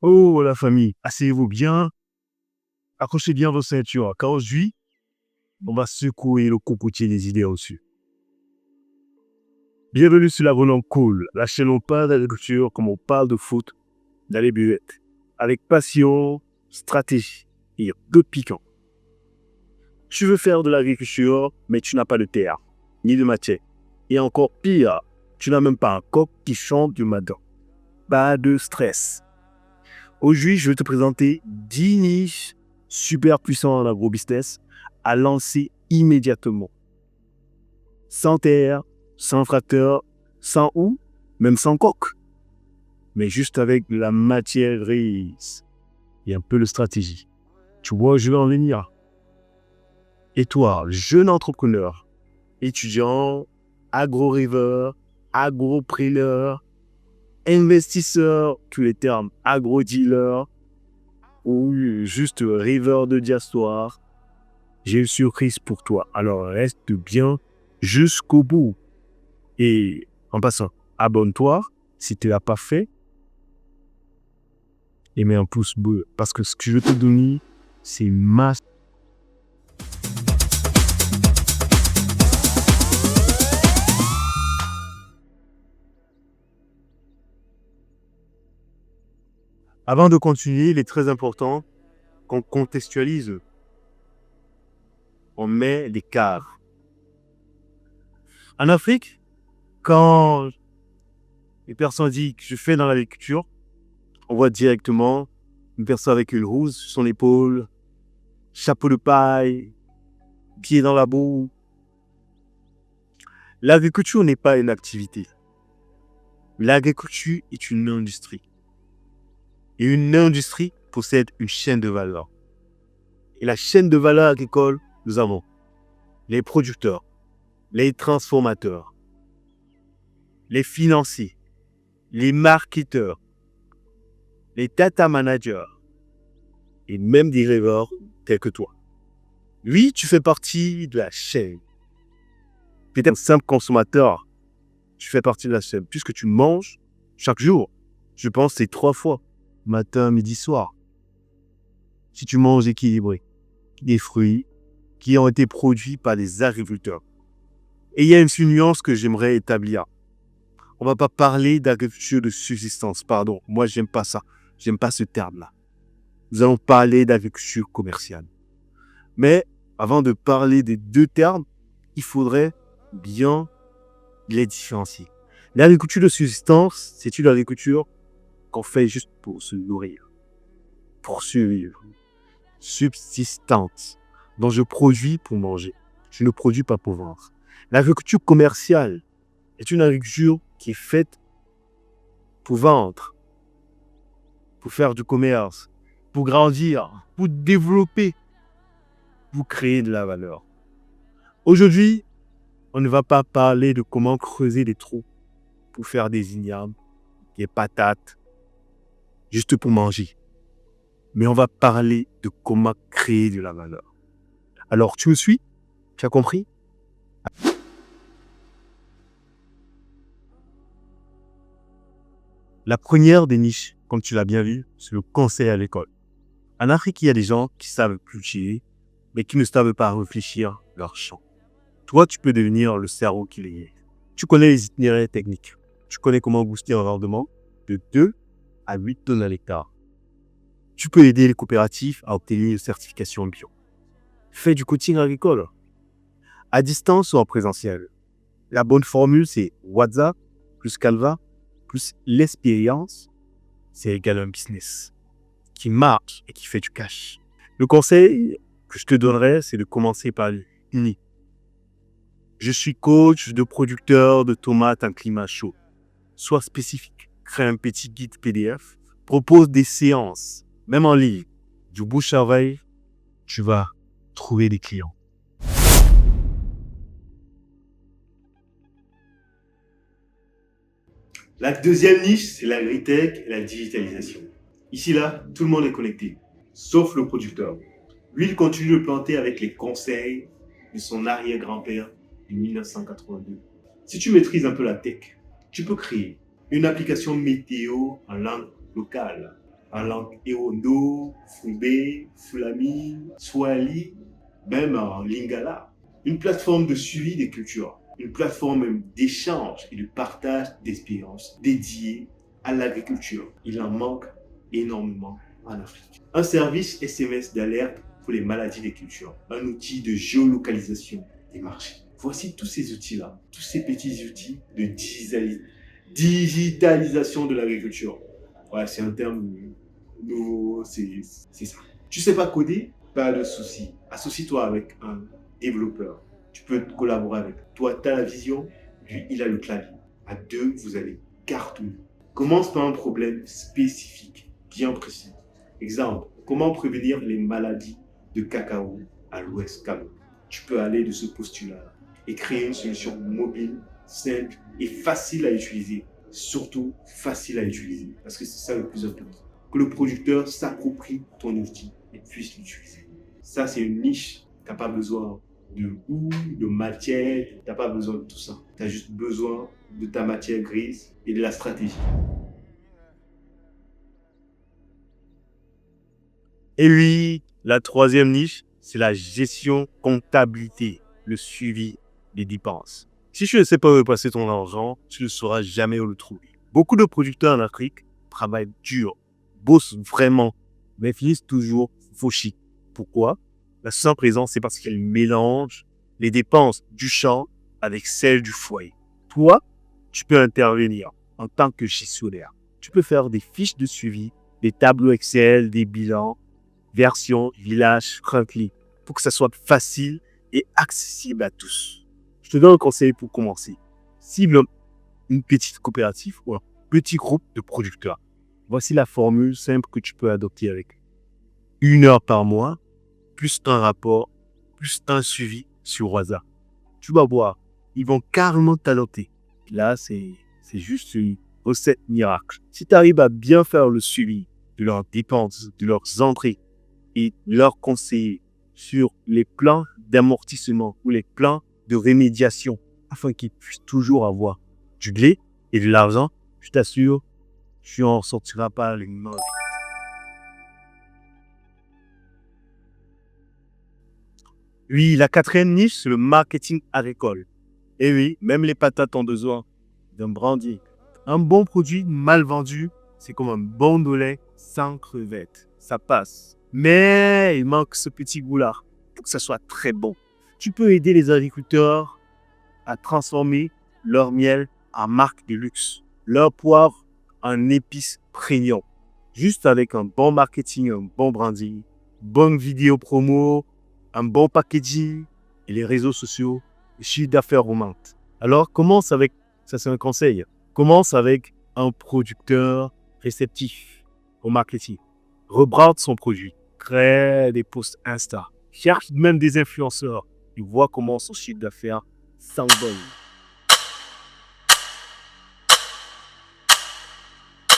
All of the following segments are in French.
Oh la famille, asseyez-vous bien, accrochez bien vos ceintures, car aujourd'hui, on va secouer le cocotier des idées reçues. Bienvenue sur la Volant Cool, la chaîne où on parle d'agriculture comme on parle de foot dans les buvettes, avec passion, stratégie et un peu de piquant. Tu veux faire de l'agriculture, mais tu n'as pas de terre, ni de matière. Et encore pire, tu n'as même pas un coq qui chante du matin. Pas de stress. Aujourd'hui, je vais te présenter 10 niches super puissants en agro-business à lancer immédiatement. Sans terre, sans tracteur, sans houe, même sans coque. Mais juste avec de la matière grise et un peu de stratégie. Tu vois où je vais en venir. Et toi, jeune entrepreneur, étudiant, agro-rêveur, agro-preneur, investisseur, tous les termes agro-dealer, ou juste rêveur de diaspora, j'ai une surprise pour toi. Alors reste bien jusqu'au bout. Et en passant, abonne-toi si tu ne l'as pas fait. Et mets un pouce bleu. Parce que ce que je vais te donner, c'est masse. Avant de continuer, il est très important qu'on contextualise. On met les cadres. En Afrique, quand les personnes disent que je fais dans l'agriculture, on voit directement une personne avec une housse sur son épaule, chapeau de paille, pied dans la boue. L'agriculture n'est pas une activité. L'agriculture est une industrie. Et une industrie possède une chaîne de valeur. Et la chaîne de valeur agricole, nous avons les producteurs, les transformateurs, les financiers, les marketeurs, les data managers et même des rêveurs tels que toi. Oui, tu fais partie de la chaîne. Peut-être un simple consommateur, tu fais partie de la chaîne puisque tu manges chaque jour. Je pense que c'est 3 fois, matin, midi, soir. Si tu manges équilibré, des fruits qui ont été produits par des agriculteurs. Et il y a une nuance que j'aimerais établir. On ne va pas parler d'agriculture de subsistance, pardon. Moi, j'aime pas ça. J'aime pas ce terme-là. Nous allons parler d'agriculture commerciale. Mais avant de parler des deux termes, il faudrait bien les différencier. L'agriculture de subsistance, c'est une agriculture qu'on fait juste pour se nourrir, pour survivre. Subsistance, dont je produis pour manger. Je ne produis pas pour vendre. L'agriculture commerciale est une agriculture qui est faite pour vendre, pour faire du commerce, pour grandir, pour développer, pour créer de la valeur. Aujourd'hui, on ne va pas parler de comment creuser des trous pour faire des ignames, des patates, juste pour manger. Mais on va parler de comment créer de la valeur. Alors, tu me suis? Tu as compris? La première des niches, comme tu l'as bien vu, c'est le conseil à l'école. En Afrique, il y a des gens qui savent cultiver, mais qui ne savent pas réfléchir leur champ. Toi, tu peux devenir le cerveau qui les guide. Tu connais les itinéraires techniques. Tu connais comment booster un rendement de 2 à 8 tonnes à l'hectare. Tu peux aider les coopératives à obtenir une certification bio. Fais du coaching agricole, à distance ou en présentiel. La bonne formule, c'est WhatsApp plus Canva plus l'expérience, c'est égal à un business qui marche et qui fait du cash. Le conseil que je te donnerais, c'est de commencer par une. Je suis coach de producteur de tomates en climat chaud. Sois spécifique. Crée un petit guide PDF. Propose des séances, même en ligne. Du bouche à oreille, tu vas trouver des clients. La deuxième niche, c'est l'agritech et la digitalisation. Ici, là, tout le monde est connecté, sauf le producteur. Lui, il continue de planter avec les conseils de son arrière-grand-père de 1982. Si tu maîtrises un peu la tech, tu peux créer une application météo en langue locale. en langue Ewondo, Fulbe, Fulami, Swahili, même en Lingala. Une plateforme de suivi des cultures, une plateforme même d'échange et de partage d'expériences dédiée à l'agriculture. Il en manque énormément en Afrique. Un service SMS d'alerte pour les maladies des cultures, un outil de géolocalisation des marchés. Voici tous ces outils-là, tous ces petits outils de digitalisation de l'agriculture. Ouais, c'est un terme nouveau, c'est ça. Tu sais pas coder? Pas de souci. Associe-toi avec un développeur. Tu peux collaborer avec. Toi, tu as la vision, lui, il a le clavier. À deux, vous allez cartonner. Commence par un problème spécifique, bien précis. Exemple, comment prévenir les maladies de cacao à l'Ouest Cameroun? Tu peux aller de ce postulat et créer une solution mobile, simple et facile à utiliser. Surtout facile à utiliser, parce que c'est ça le plus important. Que le producteur s'approprie ton outil et puisse l'utiliser. Ça, c'est une niche. Tu n'as pas besoin de goût, de matière, tu n'as pas besoin de tout ça. Tu as juste besoin de ta matière grise et de la stratégie. Et oui, la troisième niche, c'est la gestion comptabilité, le suivi des dépenses. Si tu ne sais pas où passer ton argent, tu ne sauras jamais où le trouver. Beaucoup de producteurs en Afrique travaillent dur, bossent vraiment, mais finissent toujours fauchés. Pourquoi? La simple raison, c'est parce qu'ils mélangent les dépenses du champ avec celles du foyer. Toi, tu peux intervenir en tant que gestionnaire. Tu peux faire des fiches de suivi, des tableaux Excel, des bilans, version village friendly pour que ça soit facile et accessible à tous. Je te donne un conseil pour commencer. Cible une petite coopérative ou un petit groupe de producteurs. Voici la formule simple que tu peux adopter avec 1 heure par mois, plus un rapport, plus un suivi sur WhatsApp. Tu vas voir, ils vont carrément t'adopter. Là, c'est juste une recette miracle. Si tu arrives à bien faire le suivi de leurs dépenses, de leurs entrées, et leur conseiller sur les plans d'amortissement ou les plans de rémédiation afin qu'ils puissent toujours avoir du blé et de l'argent, je t'assure, tu n'en sortiras pas les mains vides. Oui, la quatrième niche, c'est le marketing agricole. Et oui, même les patates ont besoin d'un brandy. Un bon produit mal vendu, c'est comme un bon de lait sans crevettes. Ça passe. Mais il manque ce petit goût-là pour que ça soit très bon. Tu peux aider les agriculteurs à transformer leur miel en marque de luxe, leur poivre en épices premium. Juste avec un bon marketing, un bon branding, bonne vidéo promo, un bon packaging et les réseaux sociaux, le chiffre d'affaires augmente. Alors, commence avec, ça c'est un conseil, commence avec un producteur réceptif au marketing. Rebrande son produit, crée des posts Insta, cherche même des influenceurs et vois comment son chiffre d'affaires s'envole.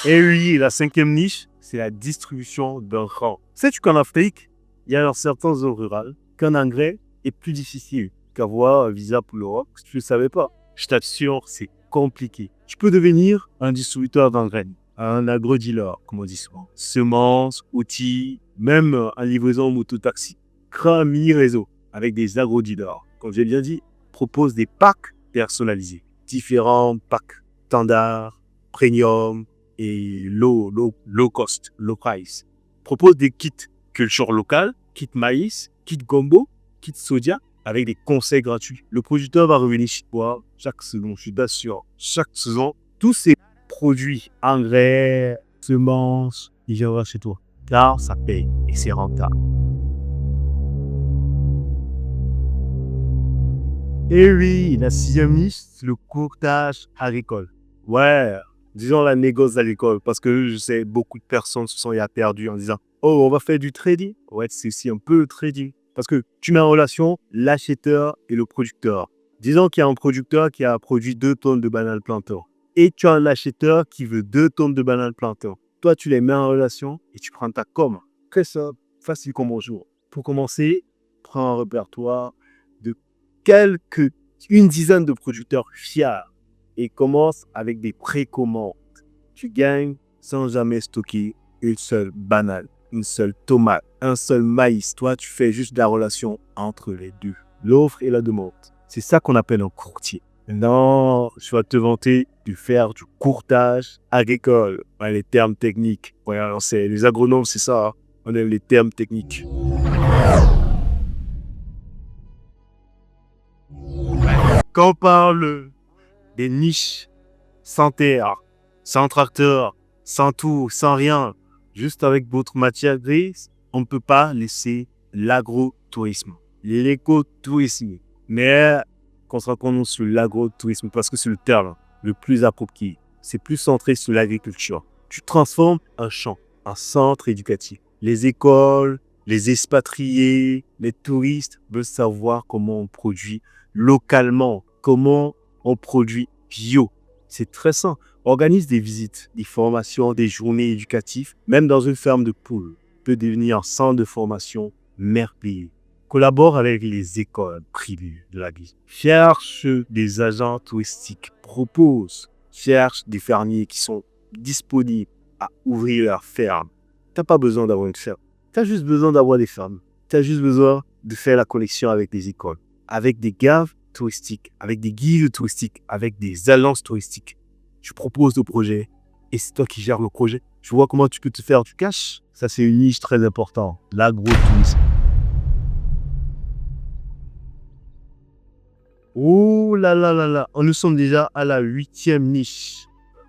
Et oui, la cinquième niche, c'est la distribution d'un rang. Sais-tu qu'en Afrique, il y a dans certaines zones rurales qu'un engrais est plus difficile qu'avoir un visa pour l'Europe? Si tu ne le savais pas, je t'assure, c'est compliqué. Tu peux devenir un distributeur d'engrais, un agro-dealer, comme on dit souvent. Semences, outils, même en livraison moto-taxi. Crée un mini-réseau avec des agro-dealers. Comme j'ai bien dit, propose des packs personnalisés. Différents packs standards, premium, et low cost, low price. Propose des kits culture locale, kit maïs, kit gombo, kit soja, avec des conseils gratuits. Le producteur va revenir chez toi chaque saison, je suis sûr. Chaque saison, tous ces produits, engrais, semences, ils viendront chez toi. Car ça paye et c'est rentable. Et oui, la sixième niche, c'est le courtage agricole. Ouais, disons la négoce agricole, parce que je sais, beaucoup de personnes se sont perdues en disant « Oh, on va faire du trading ». Ouais, c'est aussi un peu le trading. Parce que tu mets en relation l'acheteur et le producteur. Disons qu'il y a un producteur qui a produit 2 tonnes de bananes plantain. Et tu as un acheteur qui veut 2 tonnes de bananes plantain. Toi, tu les mets en relation et tu prends ta com. Très simple, facile comme bonjour. Pour commencer, prends un répertoire de une dizaine de producteurs fiers et commence avec des précommandes. Tu gagnes sans jamais stocker une seule banane, une seule tomate, un seul maïs. Toi, tu fais juste la relation entre les deux, l'offre et la demande. C'est ça qu'on appelle un courtier. Maintenant, je vais te vanter de faire du courtage agricole. Ouais, les termes techniques. Ouais, alors les agronomes, c'est ça. Hein. On aime les termes techniques. Quand on parle des niches sans terre, sans tracteur, sans tout, sans rien, juste avec votre matière grise, on ne peut pas laisser l'agrotourisme, l'écotourisme. Mais concentrons-nous sur l'agrotourisme parce que c'est le terme le plus approprié. C'est plus centré sur l'agriculture. Tu transformes un champ en centre éducatif. Les écoles, les expatriés, les touristes veulent savoir comment on produit localement, comment on produit bio. C'est très simple. Organise des visites, des formations, des journées éducatives, même dans une ferme de poules, peut devenir un centre de formation merveilleux. Collabore avec les écoles privées de la ville. Cherche des agents touristiques. Propose. Cherche des fermiers qui sont disponibles à ouvrir leur ferme. Tu n'as pas besoin d'avoir une ferme. Tu as juste besoin d'avoir des fermes. Tu as juste besoin de faire la connexion avec des écoles, avec des gaves touristiques, avec des guides touristiques, avec des alliances touristiques. Tu proposes le projet et c'est toi qui gères le projet. Tu vois comment tu peux te faire du cash. Ça, c'est une niche très importante, l'agro-tourisme. Oh là là là là, nous sommes déjà à la 8e niche.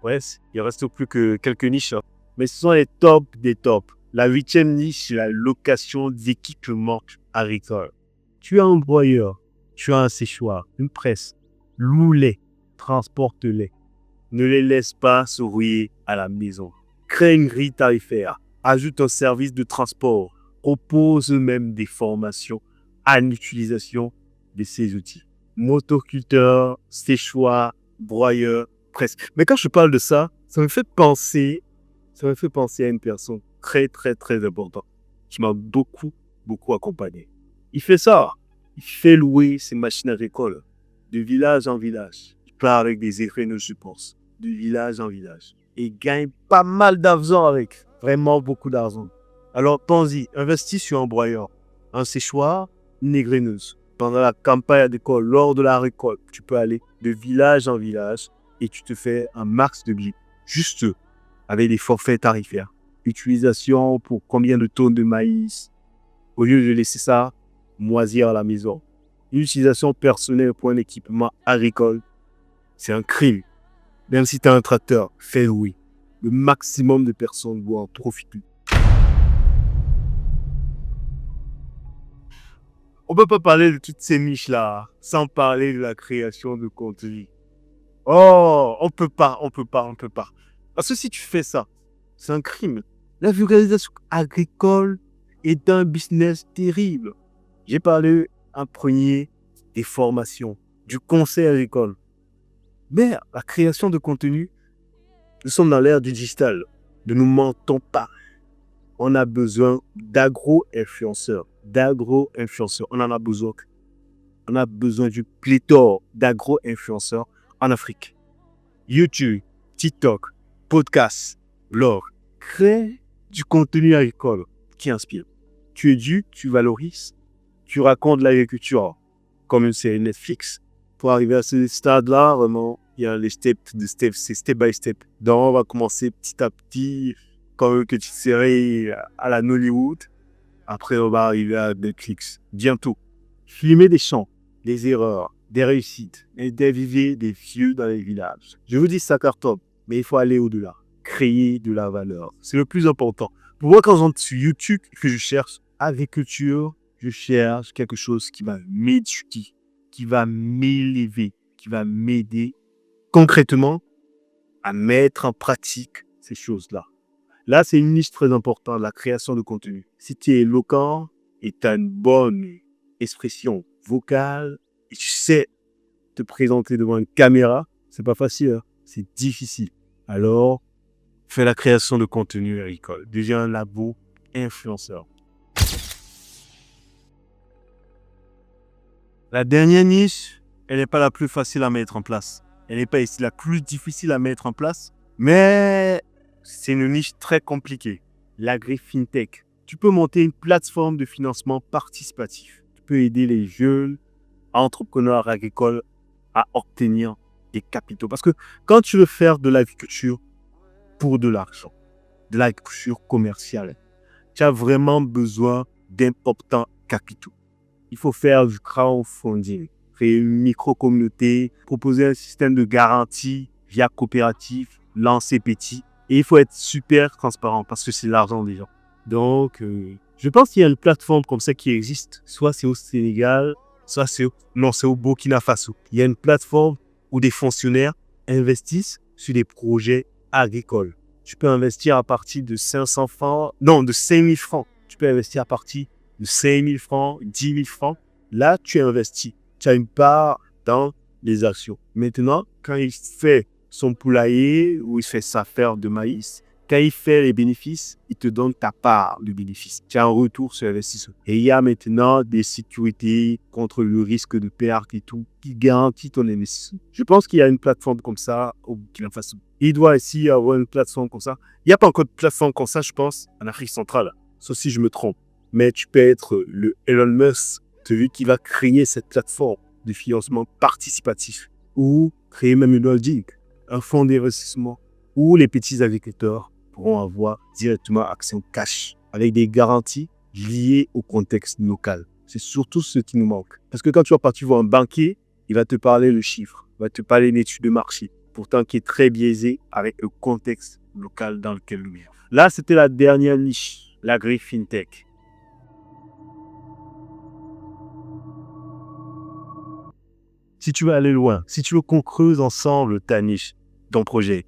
Ouais, il ne reste plus que quelques niches. Hein. Mais ce sont les tops des tops. La 8e niche, c'est la location d'équipements agricoles. Tu as un broyeur, tu as un séchoir, une presse. Loue-les, transporte-les. Ne les laisse pas se rouiller à la maison. Crée une grille tarifaire. Ajoute un service de transport. Propose même des formations à l'utilisation de ces outils. Motoculteur, séchoir, broyeur, presse. Mais quand je parle de ça, ça me fait penser à une personne très, très, très importante qui m'a beaucoup, beaucoup accompagné. Il fait ça. Il fait louer ses machines agricoles de village en village. Il part avec des écréneux, je pense, de village en village. Et il gagne pas mal d'argent avec. Vraiment beaucoup d'argent. Alors, pense-y, investis sur un broyeur, un séchoir, une égreneuse. Pendant la campagne agricole, lors de la récolte, tu peux aller de village en village et tu te fais un max de blé. Juste avec des forfaits tarifaires. Utilisation pour combien de tonnes de maïs. Au lieu de laisser ça moisir à la maison. L'utilisation personnelle pour un équipement agricole, c'est un crime. Même si tu as un tracteur, fais oui. Le maximum de personnes doivent en profiter. On ne peut pas parler de toutes ces niches-là sans parler de la création de contenu. Oh, on peut pas. Parce que si tu fais ça, c'est un crime. La vulgarisation agricole est un business terrible. J'ai parlé en premier des formations, du conseil agricole. Mais la création de contenu, nous sommes dans l'ère du digital. Ne nous mentons pas. On a besoin d'agro-influenceurs. On en a besoin. On a besoin du pléthore d'agro-influenceurs en Afrique. YouTube, TikTok, podcast, blog. Crée du contenu agricole qui inspire. Tu éduques, tu valorises, tu racontes l'agriculture comme une série Netflix. Pour arriver à ce stade-là, vraiment, il y a les steps, c'est step by step. Donc, on va commencer petit à petit, comme une petite série à la Nollywood. Après, on va arriver à Netflix. Bientôt. Filmer des champs, des erreurs, des réussites, et des viviers, des vieux dans les villages. Je vous dis ça cartonne, mais il faut aller au-delà. Créer de la valeur. C'est le plus important. Pour moi, quand j'entre sur YouTube, que je cherche agriculture, je cherche quelque chose qui va m'éduquer, qui va m'élever, qui va m'aider concrètement à mettre en pratique ces choses-là. Là, c'est une niche très importante, la création de contenu. Si tu es éloquent et tu as une bonne expression vocale et tu sais te présenter devant une caméra, c'est pas facile, hein? C'est difficile. Alors, fais la création de contenu agricole. Deviens un labo influenceur. La dernière niche, elle n'est pas la plus facile à mettre en place. Elle n'est pas ici la plus difficile à mettre en place, mais c'est une niche très compliquée. l'agri-fintech. Tu peux monter une plateforme de financement participatif. Tu peux aider les jeunes entrepreneurs agricoles à obtenir des capitaux. Parce que quand tu veux faire de l'agriculture pour de l'argent, de l'agriculture commerciale, tu as vraiment besoin d'importants capitaux. Il faut faire du crowdfunding, créer une micro-communauté, proposer un système de garantie via coopérative, lancer petit. Et il faut être super transparent parce que c'est l'argent des gens. Donc, je pense qu'il y a une plateforme comme ça qui existe. Soit c'est au Sénégal, soit c'est au Burkina Faso. Il y a une plateforme où des fonctionnaires investissent sur des projets agricoles. Tu peux investir à partir de 500 francs, non, de 5000 francs. Tu peux investir à partir de 5000 francs, 10 000 francs. Là, tu investis. Tu as une part dans les actions. Maintenant, quand il fait son poulailler ou il fait sa ferme de maïs, quand il fait les bénéfices, il te donne ta part de bénéfice. Tu as un retour sur investissement. Et il y a maintenant des sécurités contre le risque de perte et tout qui garantit ton investissement. Je pense qu'il y a une plateforme comme ça au Burkina Faso. Il doit aussi y avoir une plateforme comme ça. Il n'y a pas encore de plateforme comme ça, je pense, en Afrique centrale. Sauf si je me trompe. Mais tu peux être le Elon Musk, celui qui va créer cette plateforme de financement participatif ou créer même une holding, un fonds d'investissement où les petits agriculteurs pourront avoir directement accès au cash avec des garanties liées au contexte local. C'est surtout ce qui nous manque. Parce que quand tu vas partir voir un banquier, il va te parler le chiffre, il va te parler d'une étude de marché, pourtant qui est très biaisé avec le contexte local dans lequel nous vivons. Là, c'était la dernière niche, l'agri-fintech. Si tu veux aller loin, si tu veux qu'on creuse ensemble ta niche, ton projet,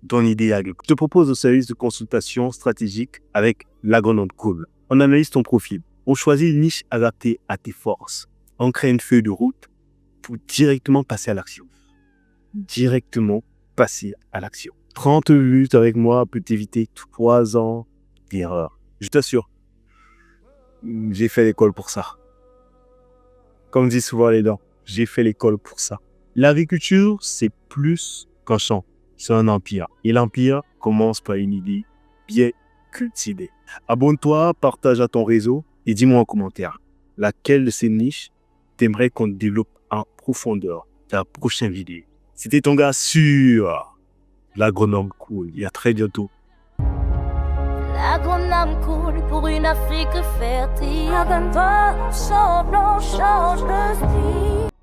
ton idée agricole, je te propose un service de consultation stratégique avec l'Agronome Cool. On analyse ton profil. On choisit une niche adaptée à tes forces. On crée une feuille de route pour directement passer à l'action. 30 minutes avec moi peut t'éviter 3 ans d'erreur. Je t'assure, j'ai fait l'école pour ça. Comme disent souvent les dents, j'ai fait l'école pour ça. L'agriculture, c'est plus qu'un champ. C'est un empire. Et l'empire commence par une idée bien cultivée. Abonne-toi, partage à ton réseau et dis-moi en commentaire laquelle de ces niches t'aimerais qu'on développe en profondeur dans la prochaine vidéo. C'était ton gars sur l'Agronome Cool. Et à très bientôt. L'agronome cool pour une Afrique fertile. Avec toi, ensemble, on change de style.